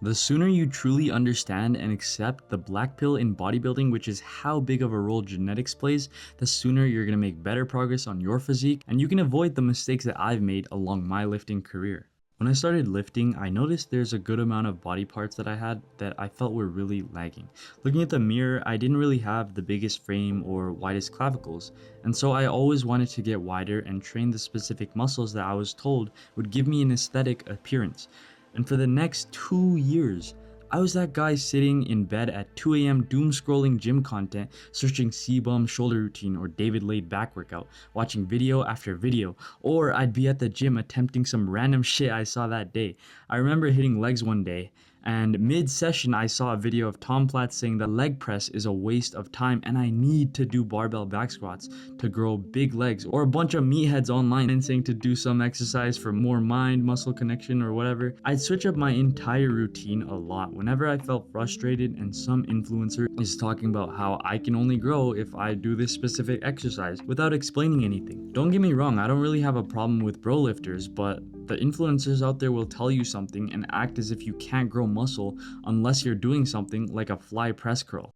The sooner you truly understand and accept the black pill in bodybuilding, which is how big of a role genetics plays, the sooner you're going to make better progress on your physique, and you can avoid the mistakes that I've made along my lifting career. When I started lifting, I noticed there's a good amount of body parts that I had that I felt were really lagging. Looking at the mirror, I didn't really have the biggest frame or widest clavicles, and so I always wanted to get wider and train the specific muscles that I was told would give me an aesthetic appearance. And for the next 2 years, I was that guy sitting in bed at 2 a.m. doom scrolling gym content, searching C-bum shoulder routine or David Laid back workout, watching video after video, or I'd be at the gym attempting some random shit I saw that day. I remember hitting legs one day, and mid-session I saw a video of Tom Platz saying that leg press is a waste of time and I need to do barbell back squats to grow big legs, or a bunch of meatheads online and saying to do some exercise for more mind muscle connection or whatever. I'd switch up my entire routine a lot whenever I felt frustrated and some influencer is talking about how I can only grow if I do this specific exercise without explaining anything. Don't get me wrong, I don't really have a problem with bro lifters, but the influencers out there will tell you something and act as if you can't grow muscle unless you're doing something like a fly press curl.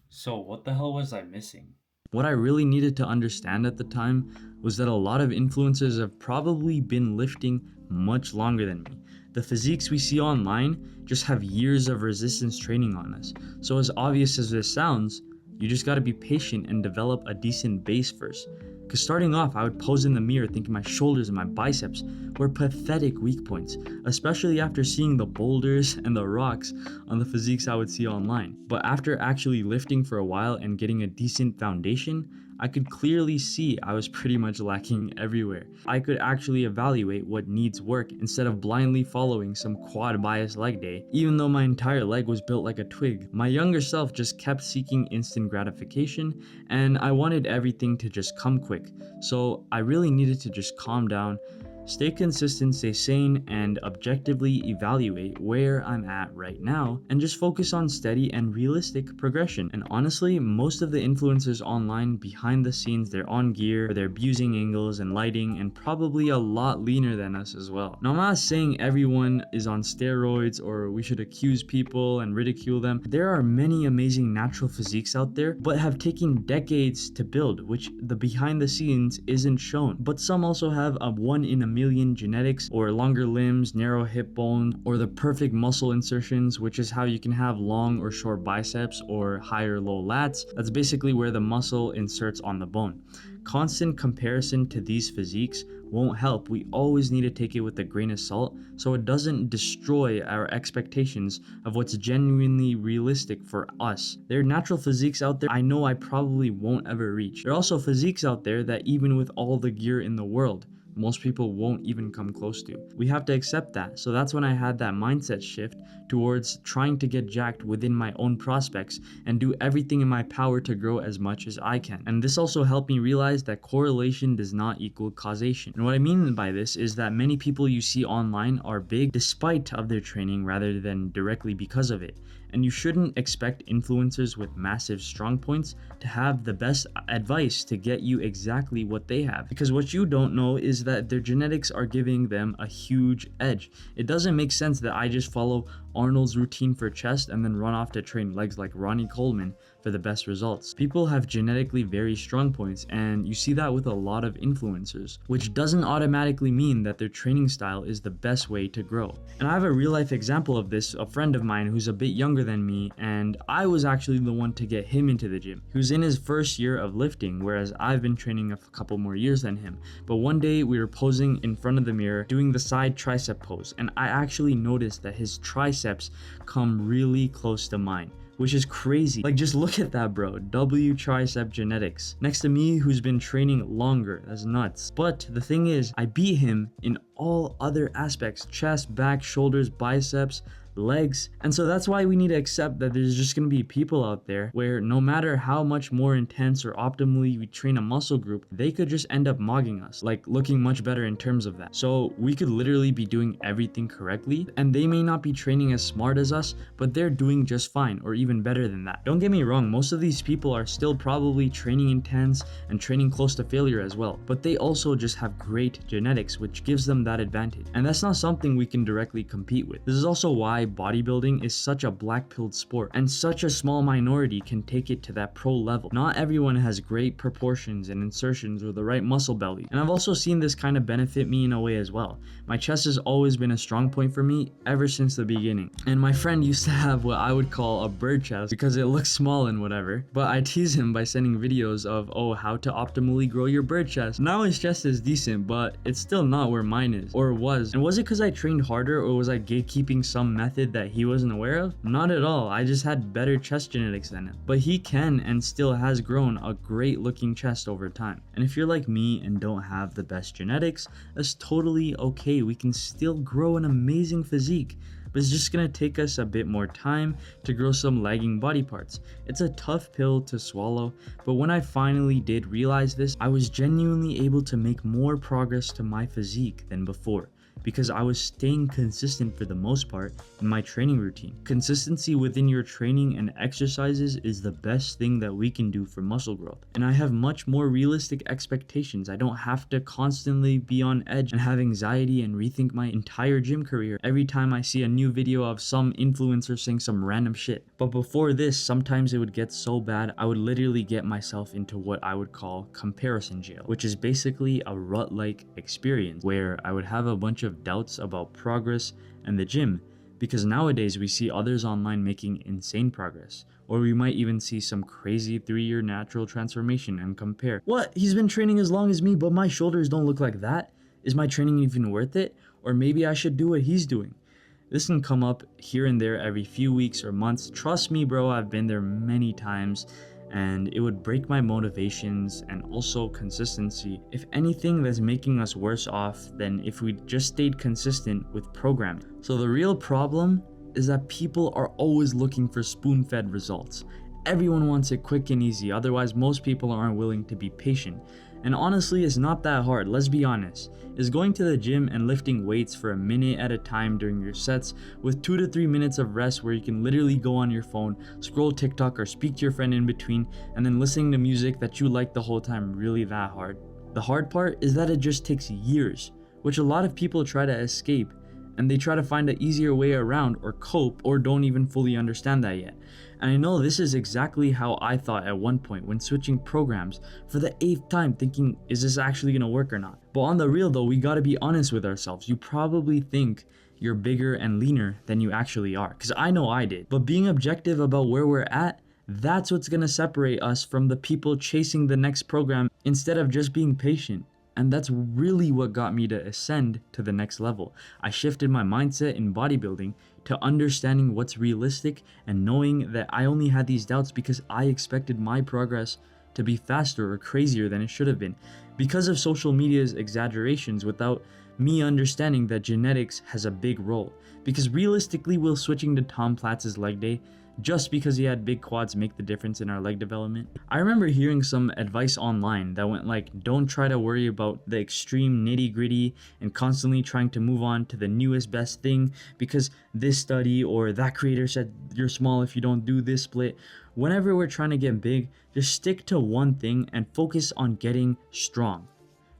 So what the hell was I missing? What I really needed to understand at the time was that a lot of influencers have probably been lifting much longer than me. The physiques we see online just have years of resistance training on us. So as obvious as this sounds, you just gotta be patient and develop a decent base first. Because starting off, I would pose in the mirror thinking my shoulders and my biceps were pathetic weak points, especially after seeing the boulders and the rocks on the physiques I would see online. But after actually lifting for a while and getting a decent foundation, I could clearly see I was pretty much lacking everywhere. I could actually evaluate what needs work instead of blindly following some quad bias leg day, even though my entire leg was built like a twig. My younger self just kept seeking instant gratification, and I wanted everything to just come quick. So I really needed to just calm down, stay consistent, stay sane, and objectively evaluate where I'm at right now, and just focus on steady and realistic progression. And honestly, most of the influencers online behind the scenes, they're on gear, they're abusing angles and lighting, and probably a lot leaner than us as well. Now, I'm not saying everyone is on steroids or we should accuse people and ridicule them. There are many amazing natural physiques out there, but have taken decades to build, which the behind the scenes isn't shown. But some also have a 1 in a million genetics, or longer limbs, narrow hip bone, or the perfect muscle insertions, which is how you can have long or short biceps or high or low lats. That's basically where the muscle inserts on the bone. Constant comparison to these physiques won't help. We always need to take it with a grain of salt so it doesn't destroy our expectations of what's genuinely realistic for us. There are natural physiques out there I know I probably won't ever reach. There are also physiques out there that even with all the gear in the world, most people won't even come close to. We have to accept that. So that's when I had that mindset shift towards trying to get jacked within my own prospects and do everything in my power to grow as much as I can. And this also helped me realize that correlation does not equal causation. And what I mean by this is that many people you see online are big despite of their training rather than directly because of it. And you shouldn't expect influencers with massive strong points to have the best advice to get you exactly what they have. Because what you don't know is that their genetics are giving them a huge edge. It doesn't make sense that I just follow Arnold's routine for chest and then run off to train legs like Ronnie Coleman for the best results. People have genetically very strong points, and you see that with a lot of influencers, which doesn't automatically mean that their training style is the best way to grow. And I have a real life example of this, a friend of mine who's a bit younger than me, and I was actually the one to get him into the gym. He was in his first year of lifting, whereas I've been training a couple more years than him. But one day we were posing in front of the mirror doing the side tricep pose, and I actually noticed that his triceps come really close to mine, which is crazy. Like, just look at that, bro. W tricep genetics next to me who's been training longer. That's nuts. But the thing is, I beat him in all other aspects: chest, back, shoulders, biceps, legs. And so that's why we need to accept that there's just going to be people out there where no matter how much more intense or optimally we train a muscle group, they could just end up mogging us, like looking much better in terms of that. So we could literally be doing everything correctly, and they may not be training as smart as us, but they're doing just fine or even better than that. Don't get me wrong, most of these people are still probably training intense and training close to failure as well, but they also just have great genetics, which gives them that advantage. And that's not something we can directly compete with. This is also why bodybuilding is such a black-pilled sport, and such a small minority can take it to that pro level. Not everyone has great proportions and insertions or the right muscle belly. And I've also seen this kind of benefit me in a way as well. My chest has always been a strong point for me ever since the beginning. And my friend used to have what I would call a bird chest because it looks small and whatever. But I tease him by sending videos of, oh, how to optimally grow your bird chest. Now his chest is decent, but it's still not where mine is, or was. And was it because I trained harder, or was I gatekeeping some method that he wasn't aware of? Not at all. I just had better chest genetics than him. But he can and still has grown a great looking chest over time. And if you're like me and don't have the best genetics, that's totally okay. We can still grow an amazing physique, but it's just gonna take us a bit more time to grow some lagging body parts. It's a tough pill to swallow, but when I finally did realize this, I was genuinely able to make more progress to my physique than before, because I was staying consistent for the most part in my training routine. Consistency within your training and exercises is the best thing that we can do for muscle growth. And I have much more realistic expectations. I don't have to constantly be on edge and have anxiety and rethink my entire gym career every time I see a new video of some influencer saying some random shit. But before this, sometimes it would get so bad, I would literally get myself into what I would call comparison jail, which is basically a rut-like experience where I would have a bunch of doubts about progress and the gym, because nowadays we see others online making insane progress, or we might even see some crazy 3-year natural transformation and compare, what, he's been training as long as me but my shoulders don't look like that? Is my training even worth it? Or maybe I should do what he's doing. This can come up here and there every few weeks or months. Trust me bro, I've been there many times, and it would break my motivations and also consistency. If anything, that's making us worse off than if we just stayed consistent with programming. So the real problem is that people are always looking for spoon-fed results. Everyone wants it quick and easy, otherwise most people aren't willing to be patient. And honestly, it's not that hard, let's be honest. Is going to the gym and lifting weights for a minute at a time during your sets with 2 to 3 minutes of rest where you can literally go on your phone, scroll TikTok or speak to your friend in between, and then listening to music that you like the whole time really that hard? The hard part is that it just takes years, which a lot of people try to escape, and they try to find an easier way around or cope, or don't even fully understand that yet. And I know this is exactly how I thought at one point when switching programs for the 8th time, thinking, is this actually gonna work or not? But on the real though, we gotta be honest with ourselves. You probably think you're bigger and leaner than you actually are, because I know I did. But being objective about where we're at, that's what's gonna separate us from the people chasing the next program instead of just being patient. And that's really what got me to ascend to the next level. I shifted my mindset in bodybuilding to understanding what's realistic and knowing that I only had these doubts because I expected my progress to be faster or crazier than it should have been, because of social media's exaggerations, without me understanding that genetics has a big role. Because realistically, will switching to Tom Platz's leg day just because he had big quads make the difference in our leg development? I remember hearing some advice online that went like, don't try to worry about the extreme nitty gritty and constantly trying to move on to the newest best thing because this study or that creator said you're small if you don't do this split. Whenever we're trying to get big, just stick to one thing and focus on getting strong.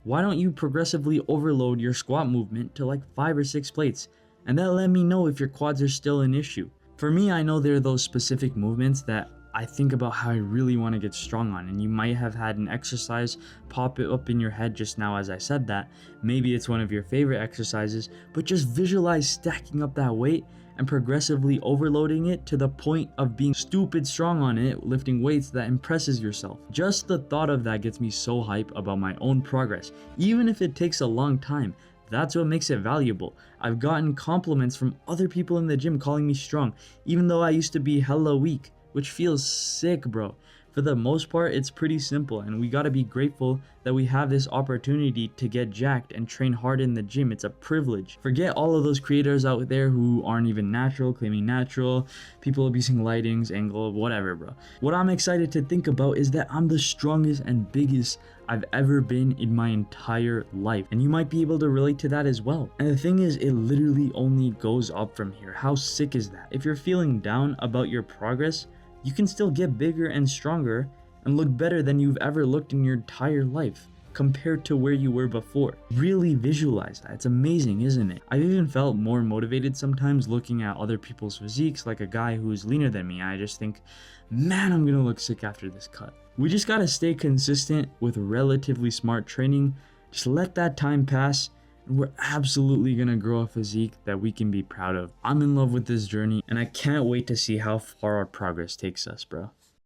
Why don't you progressively overload your squat movement to like 5 or 6 plates, and that'll let me know if your quads are still an issue. For me, I know there are those specific movements that I think about how I really want to get strong on, and you might have had an exercise pop it up in your head just now as I said that. Maybe it's one of your favorite exercises, but just visualize stacking up that weight and progressively overloading it to the point of being stupid strong on it, lifting weights that impresses yourself. Just the thought of that gets me so hype about my own progress, even if it takes a long time. That's what makes it valuable. I've gotten compliments from other people in the gym calling me strong, even though I used to be hella weak, which feels sick, bro. For the most part, it's pretty simple, and we gotta be grateful that we have this opportunity to get jacked and train hard in the gym. It's a privilege. Forget all of those creators out there who aren't even natural, claiming natural, people abusing lightings, angle, whatever, bro. What I'm excited to think about is that I'm the strongest and biggest I've ever been in my entire life, and you might be able to relate to that as well. And the thing is, it literally only goes up from here. How sick is that? If you're feeling down about your progress, you can still get bigger and stronger and look better than you've ever looked in your entire life. compared to where you were before. Really visualize that. It's amazing, isn't it? I've even felt more motivated sometimes looking at other people's physiques, like a guy who's leaner than me. I just think, man, I'm gonna look sick after this cut. We just gotta stay consistent with relatively smart training. Just let that time pass, and we're absolutely gonna grow a physique that we can be proud of. I'm in love with this journey, and I can't wait to see how far our progress takes us, bro.